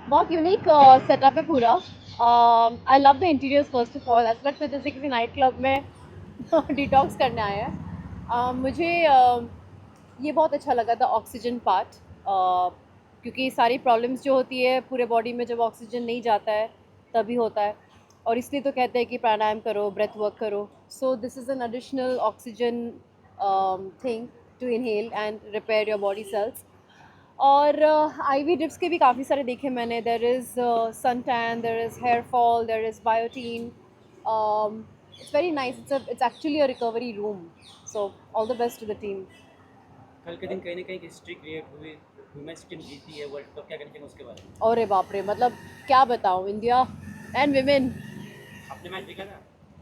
बहुत unique setup है पूरा। I love the interiors first of all, ऐसा लगता है जैसे किसी नाइट क्लब में डिटॉक्स करने आए हैं। मुझे ये बहुत अच्छा लगा था ऑक्सीजन पार्ट, क्योंकि सारी प्रॉब्लम्स जो होती है पूरे बॉडी में जब ऑक्सीजन नहीं जाता है तभी होता है, और इसलिए तो कहते हैं कि प्राणायाम करो, ब्रेथ वर्क करो। So this is an additional oxygen thing to inhale and repair your body cells. और आईवी ड्रिप्स के भी काफ़ी सारे देखे मैंने। There is sun tan, there is hair fall, there is biotin. It's very nice, it's actually a recovery room. So all the best to the team. कल के दिन कहीं ना कहीं हिस्ट्री क्रिएट हुई वुमेन्स टीम जीती है वर्ल्ड कप, क्या कहना चाहिए उसके बारे में? अरे बाप रे, मतलब क्या बताऊँ, इंडिया एंड विमेन आपने मैच देखा था?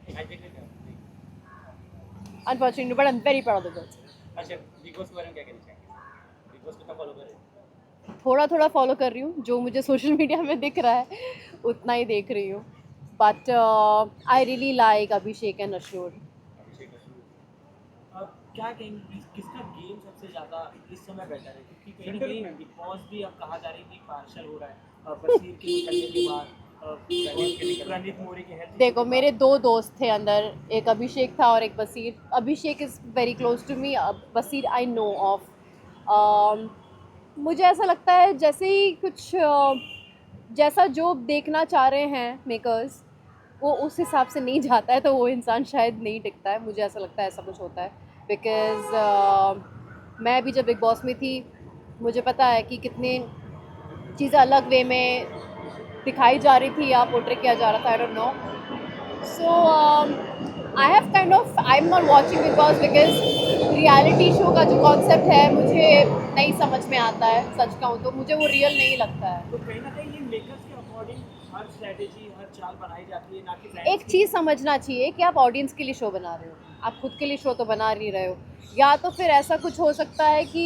मैच देखा क्या? नहीं। Unfortunately, but I am very proud of the girls. अच्छा, बिग बॉस के बारे में क्या कहना चाहेंगे? बिग बॉस कितना फॉलो कर रहे हैं? थोड़ा थोड़ा फॉलो कर रही हूँ, जो मुझे सोशल मीडिया में दिख रहा है उतना ही देख रही हूँ। But I really like Abhishek and Ashor. Abhishek Bachchan. अब क्या कहेंगे किसका गेम सबसे ज़्यादा इस समय बेटर है, क्योंकि कहीं ना कहीं बिग बॉस भी अब कहा जा रही है कि पार्शल हो रहा है बशीर के निकलने के बाद, प्रणीत मोरे की हेल्थ देखो, मेरे दो दोस्त थे अंदर, एक अभिषेक था और एक Basir. Abhishek is very close to me, Basir I know of. मुझे ऐसा लगता है जैसे ही कुछ जैसा जो देखना चाह रहे हैं मेकर्स, वो उस हिसाब से नहीं जाता है, तो वो इंसान शायद नहीं टिकता है। मुझे ऐसा लगता है ऐसा कुछ होता है, बिकॉज़ मैं भी जब बिग बॉस में थी, मुझे पता है कि कितने चीज़ें अलग वे में दिखाई जा रही थी या पोर्ट्रे किया जा रहा था, आई don't no. So I have kind of, I'm not watching Big Boss because reality show का जो कॉन्सेप्ट है मुझे नहीं समझ में आता है। सच कहूँ तो मुझे वो रियल नहीं लगता है। तो कहीं ना कहीं ये मेकर्स के अकॉर्डिंग हर स्ट्रेटेजी हर चाल बनाई जाती है, ना कि एक चीज़ समझना चाहिए कि आप ऑडियंस के लिए शो बना रहे हो, आप खुद के लिए शो तो बना नहीं रहे हो। या तो फिर ऐसा कुछ हो सकता है कि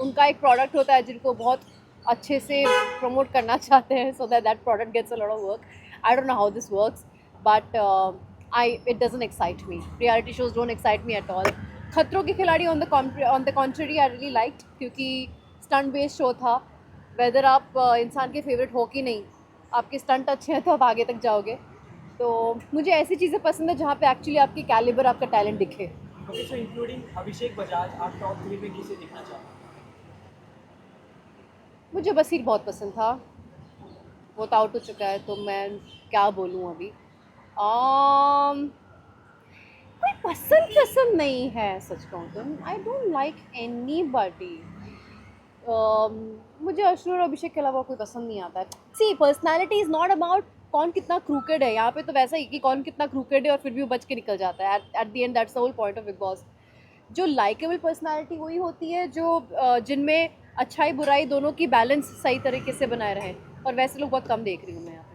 उनका एक प्रोडक्ट होता है जिनको बहुत अच्छे से प्रमोट करना चाहते हैं, so that that product gets a lot of work. I don't know how this works, but I it doesn't excite me. Reality shows don't excite me at all. Khatron Ke Khiladi on the contrary I really liked, क्योंकि stunt based show था। Whether आप इंसान के favourite हो कि नहीं, आपके stunt अच्छे हैं तो आप आगे तक जाओगे। तो मुझे ऐसी चीज़ें पसंद है जहाँ पे एक्चुअली आपकी कैलिबर, आपका टैलेंट दिखे। ओके, सो इंक्लूडिंग अभिषेक बजाज, आप टॉप 3 में किसे देखना चाहते हैं? मुझे बसीर बहुत पसंद था, वो तो आउट हो चुका है, तो मैं क्या बोलूँ अभी। um, कोई पसंद पसंद नहीं है, सच कहूँ तो आई डोंट लाइक एनी बडी। मुझे अशरफ और अभिषेक के अलावा कोई पसंद नहीं आता है। सी, पर्सनैलिटी इज़ नॉट अबाउट कौन कितना क्रूकेड है। यहाँ पे तो वैसा ही कि कौन कितना क्रूकेड है और फिर भी वो बच के निकल जाता है। At the end that's the whole point of Bigg Boss. जो लाइकेबल पर्सनैलिटी वही होती है जो जिनमें अच्छाई बुराई दोनों की बैलेंस सही तरीके से बनाए रहे, और वैसे लोग बहुत कम देख रही हूँ मैं यहाँ पे।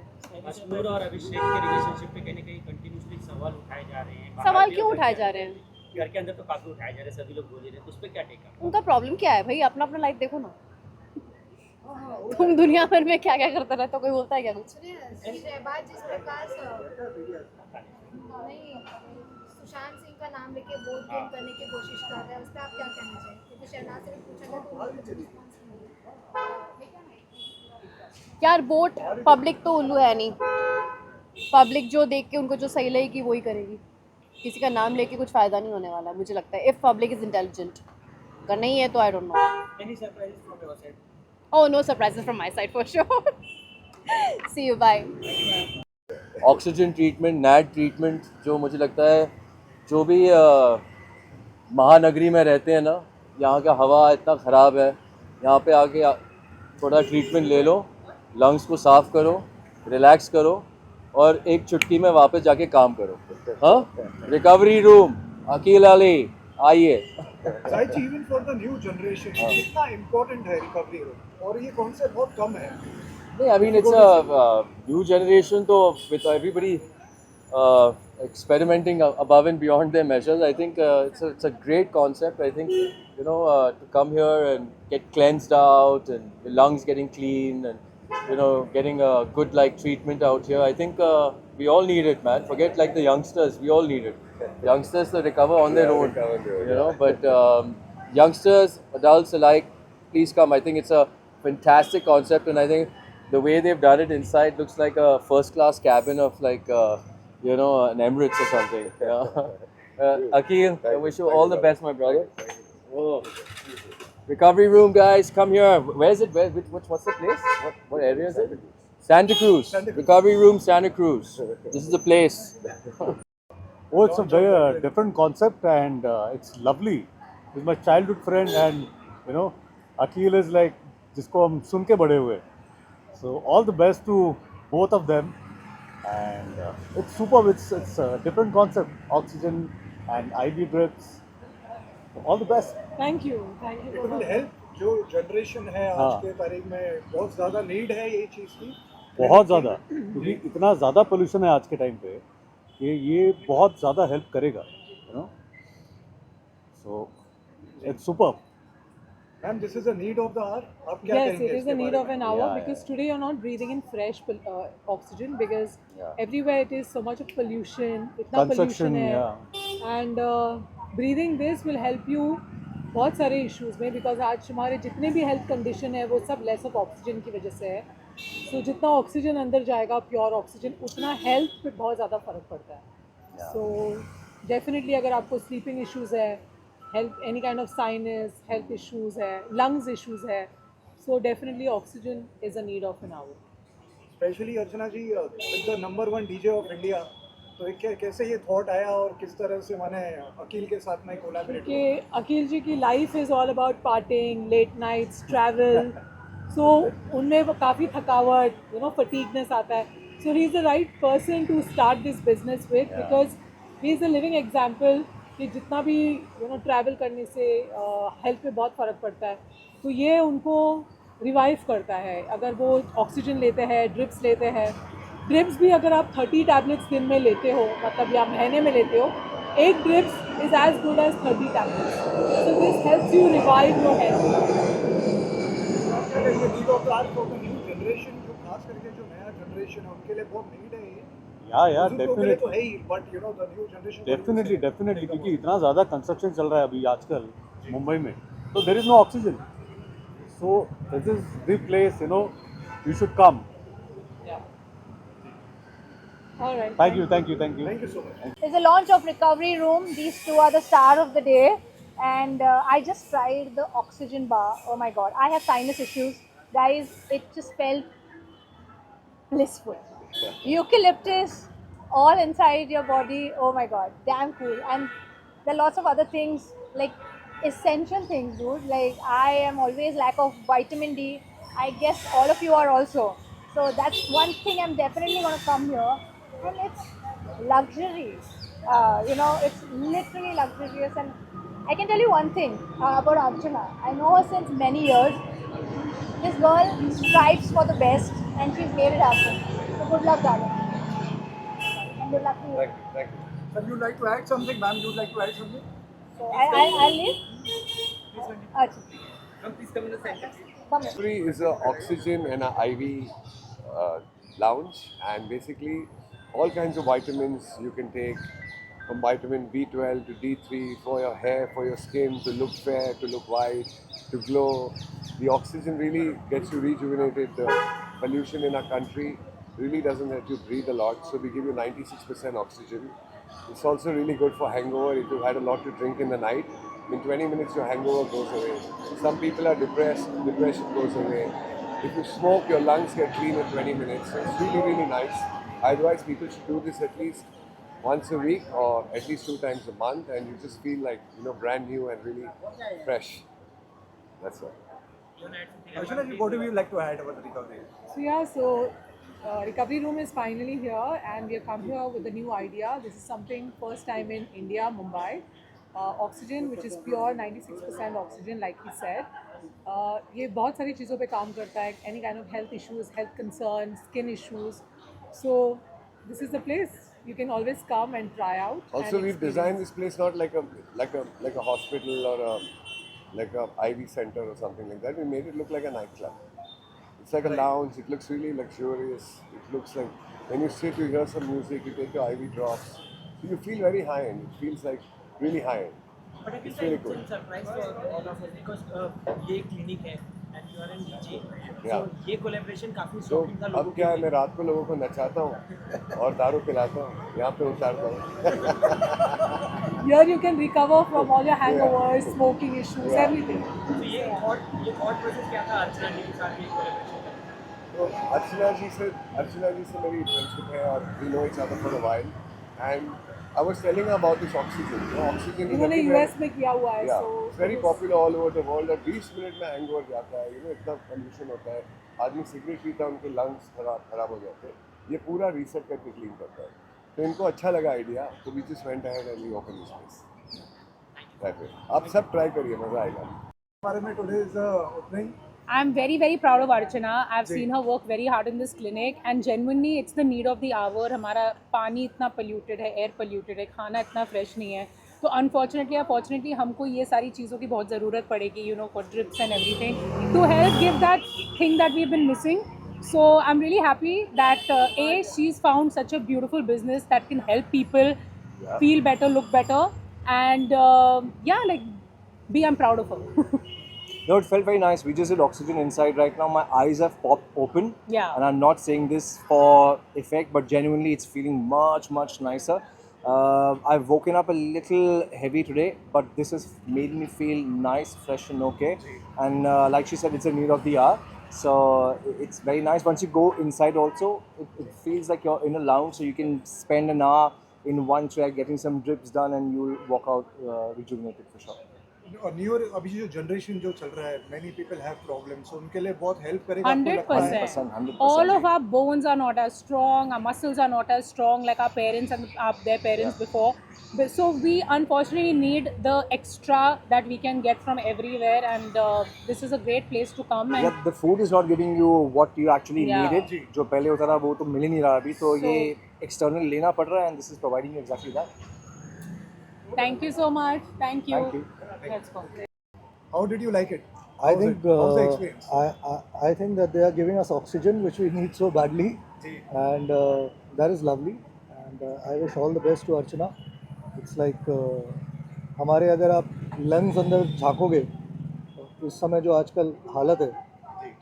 अश्नूर और अभिषेक के रिलेशनशिप पे कहीं ना कहीं कंटिन्यूसली सवाल उठाए जा रहे हैं, बाहर सवाल भी क्यों और घर उठाए के जा अंदर रहे हैं? भी। घर के अंदर तो काफी उठाए जा रहे हैं, सभी लोग बोल रहे हैं, तो उस पर क्या टेक है? उनका प्रॉब्लम क्या है भाई? अपना अपना लाइफ देखो ना। तुम दुनिया भर में क्या क्या करते रहते हो, कोई बोलता है क्या कुछ? श्री रहबाज जिस प्रकार नहीं सुशांत सिंह का नाम लेके वोट गेन करने की कोशिश कर रहे हैं, उस पर आप क्या कहना चाहिए? क्योंकि शहनाज से भी पूछा गया तो उन्होंने कुछ रिस्पॉन्स नहीं दिया। यार, वोट पब्लिक तो उल्लू है नहीं। पब्लिक जो देख के उनको जो सही लगेगी वही करेगी। किसी का नाम लेके कुछ फ़ायदा नहीं होने वाला, मुझे लगता है। इफ़ पब्लिक इज़ इंटेलिजेंट, अगर नहीं है तो I don't know. Any surprises from your side? Oh, no surprises from my side for sure. See you, bye. Oxygen treatment, NAD treatment, जो मुझे लगता है जो भी महानगरी में रहते हैं ना, यहाँ का हवा इतना ख़राब है, यहाँ पे आके थोड़ा ट्रीटमेंट ले लो, लंग्स को साफ़ करो, रिलैक्स करो और एक चुटकी में वापस जाके काम करो। हाँ, रिकवरी रूम, अकील अली, आइए। Side even for the new generation कितना इम्पोर्टेंट है रिकवरी रूम, और ये कॉन्सेप्ट बहुत कम है। नहीं, I mean it's a new generation, तो with everybody experimenting above and beyond their measures. I think it's a great concept. I think to come here and get cleansed out and your lungs getting clean and getting a good like treatment out here. I think we all need it, man. Forget like the youngsters, we all need it. Youngsters to recover on their own, But youngsters, adults alike, please come. I think it's a fantastic concept, and I think the way they've done it inside looks like a first-class cabin of like an Emirates or something. Akil, I wish you all the best, my brother. Oh. Recovery room, guys, come here. Where is it? What's the place? What area is it? Santa Cruz. Recovery room, Santa Cruz. This is the place. Oh, it's a very different concept and it's lovely. He's my childhood friend and Akil is like जिसको हम सुन के बड़े हुए. So all the best to both of them and it's superb. It's a different concept. Oxygen and IV drips. All the best. Thank you. Thank you. It will help जो generation है आज हाँ। के तारीख में बहुत ज़्यादा नीड है ये चीज़ की। बहुत ज़्यादा, क्योंकि इतना ज़्यादा पोल्यूशन है आज के टाइम पे कि ये बहुत ज़्यादा हेल्प करेगा, you know, so it's super. Ma'am this is a need of the hour, आप क्या Yes, कहेंगे it is इसके a need बारे of में? an hour Yeah, because yeah. today you're not breathing in fresh oxygen because Yeah. everywhere it is so much of pollution, इतना Construction, pollution है, yeah. and breathing this will help you बहुत सारे issues में because आज हमारे जितने भी health condition है वो सब less of oxygen की वजह से है. So जितना oxygen अंदर जाएगा pure oxygen उतना health पे बहुत ज़्यादा फर्क पड़ता है. Yeah. So definitely अगर आपको sleeping issues है, health any kind of sinus health issues है, lungs issues है, so definitely oxygen is a need of an hour. Specially Archana ji with the number 1 DJ of India, तो कैसे ये थॉट आया और किस तरह से मैंने अकील के साथ में कोलैबोरेट कि अकील जी की life is all about partying, late nights, travel, so उनमें वो काफ़ी थकावट, यू नो, फटीगनेस आता है. So he is the right person to start this business with because he is a living example कि जितना भी यू नो ट्रैवल करने से हेल्थ पे बहुत फ़र्क पड़ता है. तो ये उनको रिवाइव करता है. अगर वो ऑक्सीजन लेते हैं, ड्रिप्स लेते हैं, ड्रिप्स भी अगर आप 30 टैबलेट्स दिन में लेते हो, मतलब या महीने में लेते हो, एक drips is as good as 30 tablets. So this helps you revive your health. Need of the hour for the new generation, जो खास करके जो नया जनरेशन है उनके लिए बहुत नीड है ये. या बुजुर्गों के लिए तो डेफिनेटली है ही, but you know the new generation definitely क्योंकि इतना ज़्यादा कंस्ट्रक्शन चल रहा है अभी आजकल मुंबई में, तो there is no oxygen, so this is the place, you know, you should come. Alright, thank you. Thank you so much. It's the launch of Recovery Room. These two are the star of the day. And I just tried the oxygen bar. Oh my god, I have sinus issues. Guys, it just felt blissful. Eucalyptus all inside your body. Oh my god, damn cool. And there are lots of other things, like essential things, dude. Like I am always lack of vitamin D. I guess all of you are also. So that's one thing I'm definitely gonna come here. And it's luxury. You know, it's literally luxurious. And I can tell you one thing about Archana. I know her since many years. This girl strives for the best, and she's made it happen. So good luck, darling. And good luck to you. Thank you. Sir, you'd like to add something, ma'am? You'd like to add something? So I'll leave. Achha. Come here. Recovery is a oxygen and a IV lounge, and basically all kinds of vitamins you can take, from vitamin B12 to D3, for your hair, for your skin, to look fair, to look white, to glow. The oxygen really gets you rejuvenated. The pollution in our country really doesn't let you breathe a lot, so we give you 96% oxygen. It's also really good for hangover. If you had a lot to drink in the night, in 20 minutes your hangover goes away. Some people are depressed, depression goes away. If you smoke, your lungs get clean in 20 minutes. So it's really, really nice. Otherwise, people should do this at least once a week or at least 2 times a month, and you just feel like, you know, brand new and really fresh. That's all. Archana ji, what do you like to add about the recovery? So yeah, so Recovery Room is finally here, and we have come here with a new idea. This is something first time in India, Mumbai. Oxygen, which is pure 96% oxygen, like he said. ये बहुत सारी चीज़ों पे काम करता है. Any kind of health issues, health concerns, skin issues. So this is the place you can always come and try out. Also, and we've designed experience. this place not like a hospital or like a IV center or something like that. We made it look like a nightclub. It's like a lounge. It looks really luxurious. It looks like when you sit, you hear some music, you take your IV drops. So you feel very high end. It feels like really high end. But I It's think really it's good. a surprise for all of us because ये clinic है and you are in DJ. Yeah. So ये collaboration काफी तो शौकीन था लोगों अब क्या है, मैं रात को लोगों को नचाता हूँ और दारू पिलाता हूँ, यहाँ पे उतारता हूँ. Here you can recover from all your hangovers, smoking issues, Yeah. everything. तो ये thought process क्या था अर्चना जी के साथ ये collaboration का? तो अर्चना जी से मेरी फ्रेंडशिप है और we know each other for a while, and I was telling her about this oxygen. You know, oxygen is इन्होंने everywhere. US में किया हुआ है, Yeah, so it's very popular all over the world. और 20 minute में hangover जाता है. You know, इतना पोल्यूशन होता है. आदमी सिगरेट पीता है, उनके लंग्स खराब हो जाते हैं. ये पूरा रीसेट करके क्लीन करता है. तो इनको अच्छा लगा आइडिया, तो we just went ahead and we opened this place. That way. आप सब ट्राई करिए, मज़ा आएगा. बारे में today's opening. I'm very, very proud of Archana. I've ji. seen her work very hard in this clinic, and genuinely, it's the need of the hour. हमारा पानी इतना polluted है, air polluted है, खाना इतना fresh नहीं है. तो unfortunately, fortunately, हमको ये सारी चीज़ों की बहुत ज़रूरत पड़ेगी, you know, for drips and everything, to help give that thing that we've been missing. So I'm really happy that she's found such a beautiful business that can help people feel better, look better, and yeah, like, I'm proud of her. No, it felt very nice. We just did oxygen inside. Right now, my eyes have popped open. Yeah. And I'm not saying this for effect, but genuinely, it's feeling much, much nicer. I've woken up a little heavy today, but this has made me feel nice, fresh, and okay. And like she said, it's a need of the hour. So it's very nice. Once you go inside, also, it feels like you're in a lounge, so you can spend an hour in one chair getting some drips done, and you'll walk out rejuvenated for sure. और new अभी जो generation जो चल रहा है, many people have problems, so उनके लिए बहुत हेल्प करेगा आपको लगता है? 100%. 100%. All of our bones are not as strong, our muscles are not as strong like our parents and their parents before. So we unfortunately need the extra that we can get from everywhere, and this is a great place to come. And Yeah, the food is not giving you what you actually Yeah. needed. जो पहले होता था वो तो मिल ही नहीं रहा अभी, तो ये external लेना पड़ रहा है, and this is providing you exactly that. thank you so much. Thank you. Thank you. Let's go. How did you like it? I How's think it? How's the experience? I think that they are giving us oxygen, which we need so badly, ji. and that is lovely. And I wish all the best to Archana. It's like हमारे अगर आप lungs अंदर झाँकोगे, तो इस समय जो आजकल हालत है,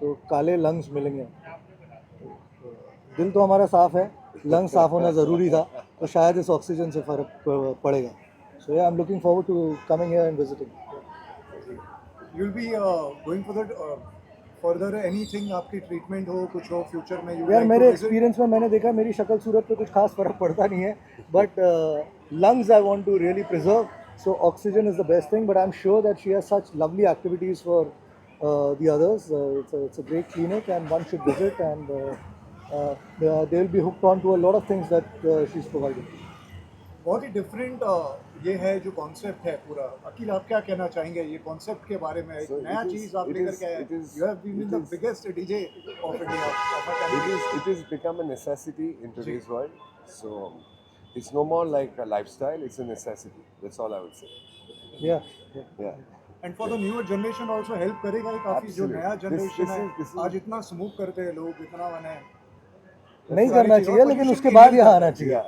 तो काले लंग्स मिलेंगे. तो दिल तो हमारा साफ है, लंग्स साफ होना ज़रूरी था, तो शायद इस ऑक्सीजन से फ़र्क पड़ेगा. So yeah, I'm looking forward to coming here and visiting. You'll be going for the further anything आपकी ट्रीटमेंट हो, कुछ हो फ्यूचर में? यार मेरे एक्सपीरियंस में मैंने देखा मेरी शक्ल सूरत पे कुछ खास फर्क पड़ता नहीं है, but lungs I want to really preserve, so oxygen is the best thing, but I'm sure that she has such lovely activities for the others. It's a great clinic and one should visit, and they'll be hooked on to a lot of things that she's providing. बहुत ही different ये है जो concept है पूरा. अकील, आप क्या कहना चाहेंगे ये कॉन्सेप्ट के बारे में? एक So नया it is- चीज आप it लेकर is- के आए. it is- You have been it the is- biggest DJ of India of our country. It has become a necessity in today's world. So it's no more like a lifestyle, it's a necessity. That's all I would say. Yeah. Yeah. And for the newer generation also help करेगा ये काफी. जो Absolutely. नया This generation है is- आज इतना smoke करते हैं लोग, इतना मने नहीं करना चाहिए, लेकिन उसके बाद यहाँ आना चाहिए.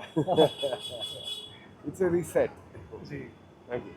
It's a reset. Ji. Thank you.